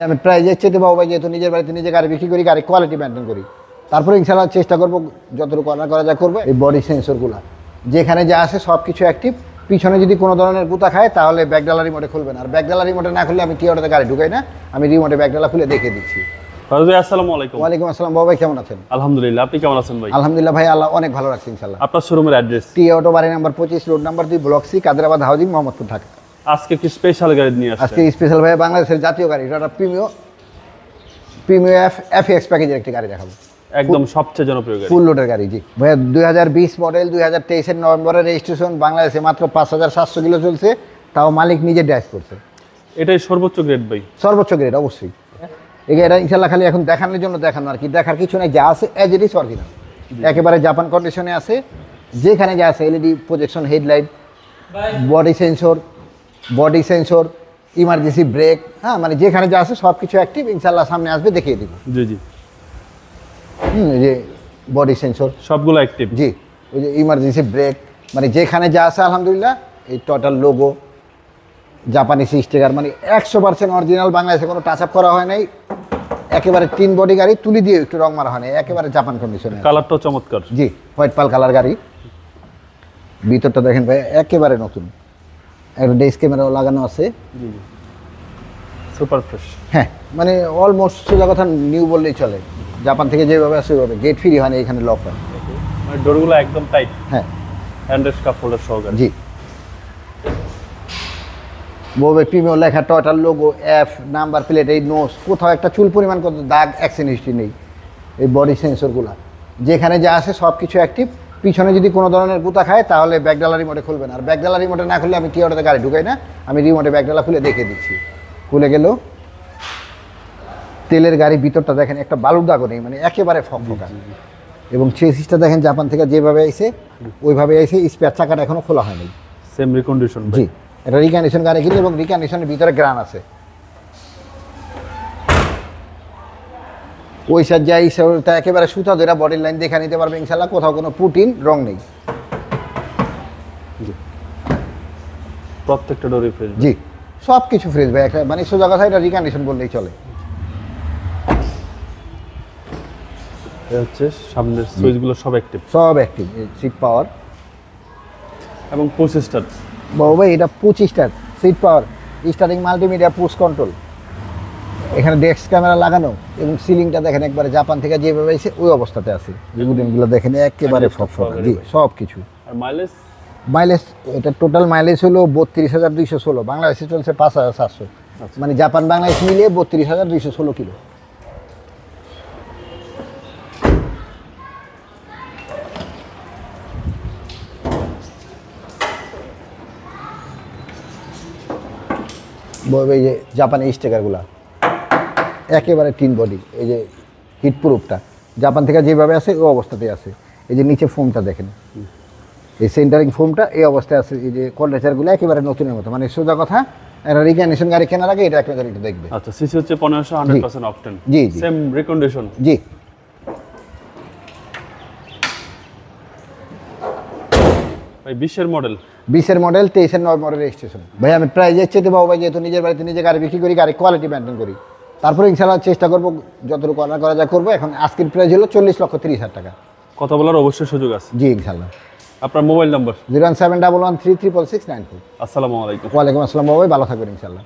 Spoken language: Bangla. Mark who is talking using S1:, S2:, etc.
S1: আমি প্রাইজের চেয়ে বাবু ভাই যেহেতু নিজের বাড়িতে নিজে গাড়ি বিক্রি করি, গাড়ি কোয়ালিটি মেনটেন করি, তারপরে ইনশাআল্লাহ চেষ্টা করবো যতটুকু করা যায় করবো। এই বডি সেন্সরগুলো যেখানে যা আছে সব কিছু অ্যাক্টিভ। পিছনে যদি কোনো ধরনের গুতা খায় তাহলে ব্যাকডালা রিমোটে খুলবে না, আর ব্যাকডালা রিমোটে না খুললে আমি টিওটাতে গাড়ি ঢুকাই না, আমি রিমোটে ব্যাকডালা খুলে দেখিয়ে দিচ্ছি।
S2: আসসালামু আলাইকুম।
S1: ওয়ালাইকুম আসসালাম বাবু ভাই, কেমন আছেন?
S2: আলহামদুলিল্লাহ, আপনি কেমন আছেন ভাই?
S1: আলহামদুলিল্লাহ ভাই, আল্লাহ অনেক ভালো রাখছি ইনশাআল্লাহ।
S2: আপনার শোরুমের অ্যাড্রেস?
S1: টিওটো বাড়ি number 25, road number 2, block C, Kaderabad housing, Mohammadpur, Dhaka.
S2: আজকে কি স্পেশাল গাড়ি নিয়ে আসছেন?
S1: আজকে স্পেশাল ভাই বাংলাদেশের জাতীয় গাড়ি, এটা প্রিমিও এফএক্স প্যাকেজের একটি গাড়ি দেখাবো।
S2: একদম সবচেয়ে জনপ্রিয় গাড়ি,
S1: ফুল লোডের গাড়ি। জি ভাইয়া, 2020 মডেল, 2023 নভেম্বরের রেজিস্ট্রেশন, বাংলাদেশে মাত্র 5700 কিলো চলছে, তাও মালিক নিজে ড্রাইভ করছে।
S2: এটাই সর্বোচ্চ গ্রেড ভাই?
S1: সর্বোচ্চ গ্রেড অবশ্যই। এটা ইনশাল্লাহ খালি এখন দেখানোর জন্য দেখানো, আর কি দেখার কিছু নেই, যা আছে এজ ইট ইজ অরিজিনাল, একেবারে জাপান কন্ডিশনে আছে। যেখানে যা আছে LED projection, headlight, body sensor, emergency break, হ্যাঁ মানে যেখানে যা আছে সব কিছু অ্যাক্টিভ। ইনশাল্লাহ সামনে আসবে, দেখিয়ে দিব।
S2: জি জি,
S1: এই যে বডি সেন্সর
S2: সবগুলো অ্যাক্টিভ।
S1: জি, ওই যে ইমার্জেন্সি ব্রেক, মানে যেখানে যা আছে আলহামদুলিল্লাহ। এই টোটাল লোগো, জাপানি স্টিকার, মানে 100% অরিজিনাল, বাংলাদেশে কোনো টাচ আপ করা হয় নাই। একেবারে 3 বডি গাড়ি, তুলি দিয়ে একটু রং মারা হয় নাই, একেবারে জাপান কন্ডিশনে।
S2: কালারটাও চমৎকার।
S1: জি, হোয়াইট পাল কালার গাড়ি। ভিতরটা দেখেন ভাই, একেবারে নতুন, একটা ডেস্ক ক্যামেরাও লাগানো আছে।
S2: জি জি, সুপার ফ্রেশ।
S1: হ্যাঁ মানে অলমোস্ট সোজা কথা নিউ বললেই চলে। জাপান থেকে যেভাবে আসে ওইভাবে, গেট ফ্রি হয় না, এখানে লক হয়।
S2: মানে ডোরগুলো একদম টাইট।
S1: হ্যাঁ,
S2: হ্যান্ডেল কাপ হোল্ডার সহকারে।
S1: জি, বউবে প্রিমিয়ার লেখা, total logo, F number plate, এই নোস, কোথাও একটা চুল পরিমাণ কত দাগ, অ্যাক্সিডেন্ট হিস্ট্রি নেই। এই বডি সেন্সরগুলো যেখানে যা আছে সব কিছু অ্যাক্টিভ। পিছনে যদি কোনো ধরনের গুতা খায় তাহলে ব্যাকডালা রিমোটে খুলবে না, আর ব্যাকডালা রিমোটে না খুললে আমি টিওটাতে গাড়ি ঢুকাই না, আমি রিমোটে ব্যাকডালা খুলে দেখিয়ে দিচ্ছি। খুলে গেল। তেলের গাড়ি, ভিতরটা দেখেন একটা বালুর দাগও নেই, মানে একেবারে ফকফকা। এবং চেসিসটা দেখেন জাপান থেকে যেভাবে আইছে ওইভাবে আইছে, স্পেয়ার চাকাটা এখনো খোলা হয়নি,
S2: সেম রিকন্ডিশন।
S1: জি, এটা রিকন্ডিশন গাড়ি কিনলে, এবং রিকন্ডিশনের ভিতরে গ্রান আছে। ওই সার যাই তা একেবারে সুতা ধরে বডির লাইন দেখে নিতে পারবে ইনশাল্লাহ, কোথাও কোনো পুটিন রং নেই।
S2: প্রত্যেকটা ডোরে ফ্রেশ।
S1: জি, সব কিছু ফ্রেশ ভাই, একটা মানে সোজা কথা এটা রিকন্ডিশন বললেই চলে।
S2: এটা হচ্ছে সামনের সুইচগুলো সব অ্যাক্টিভ।
S1: সব অ্যাক্টিভ, সিট পাওয়ার
S2: এবং 25টা।
S1: বাবু ভাই এটা 25টা seat power, steering multimedia, push control, এখানে ডেস্ক ক্যামেরা লাগানো, এবং সিলিংটা দেখেন একবারে জাপান থেকে যেভাবে এসে ওই অবস্থাতে আছে। উডেনগুলো দেখেন একেবারে ফকফকা। জি, সব কিছু।
S2: আর মাইলেজ?
S1: মাইলেজ এটা টোটাল মাইলেজ হলো 32,216, বাংলাদেশে চলছে 5,700, মানে জাপান বাংলাদেশ মিলিয়ে 32,216 কিলো। এই যে জাপানি স্টিকারগুলো একেবারে 3 বডি, এই যে হিট প্রুফটা জাপান থেকে যেভাবে আছে ওই অবস্থাতেই আছে। এই যে নিচে ফোমটা দেখেন, এই সেন্টারিং ফোমটা এই অবস্থায় আছে। এই যে কন্ডেন্সারগুলো একেবারে নতুনের মতো, মানে সোজা কথা একটা রিকন্ডিশন গাড়ি কেনার আগে এটা একটা গাড়ি একটু দেখবে।
S2: আচ্ছা, সিসি হচ্ছে 1500, 100% অকটেন।
S1: জি জি,
S2: সেম রিকন্ডিশন।
S1: জি।
S2: ভাই 20 মডেল?
S1: 20 মডেল, 23 নভেম্বরের রেজিস্ট্রেশন। ভাই আমি প্রাইজের চেয়ে বাবু ভাই যেহেতু নিজের বাড়িতে নিজে গাড়ি বিক্রি করি, গাড়ি কোয়ালিটি মেনটেন করি, তারপরে ইনশাআল্লাহ চেষ্টা করবো যতটুকু করা যায় করবো। এখন আজকের প্রাইস হলো 40,30,000 টাকা।
S2: কথা বলার অবশ্যই সুযোগ আছে।
S1: জি ইনশাআল্লাহ।
S2: আপনার মোবাইল নাম্বার?
S1: 01711366694।
S2: আসসালামু আলাইকুম।
S1: ওয়ালাইকুম আসসালাম বাবু ভাই, ভালো থাকবেন ইনশাআল্লাহ।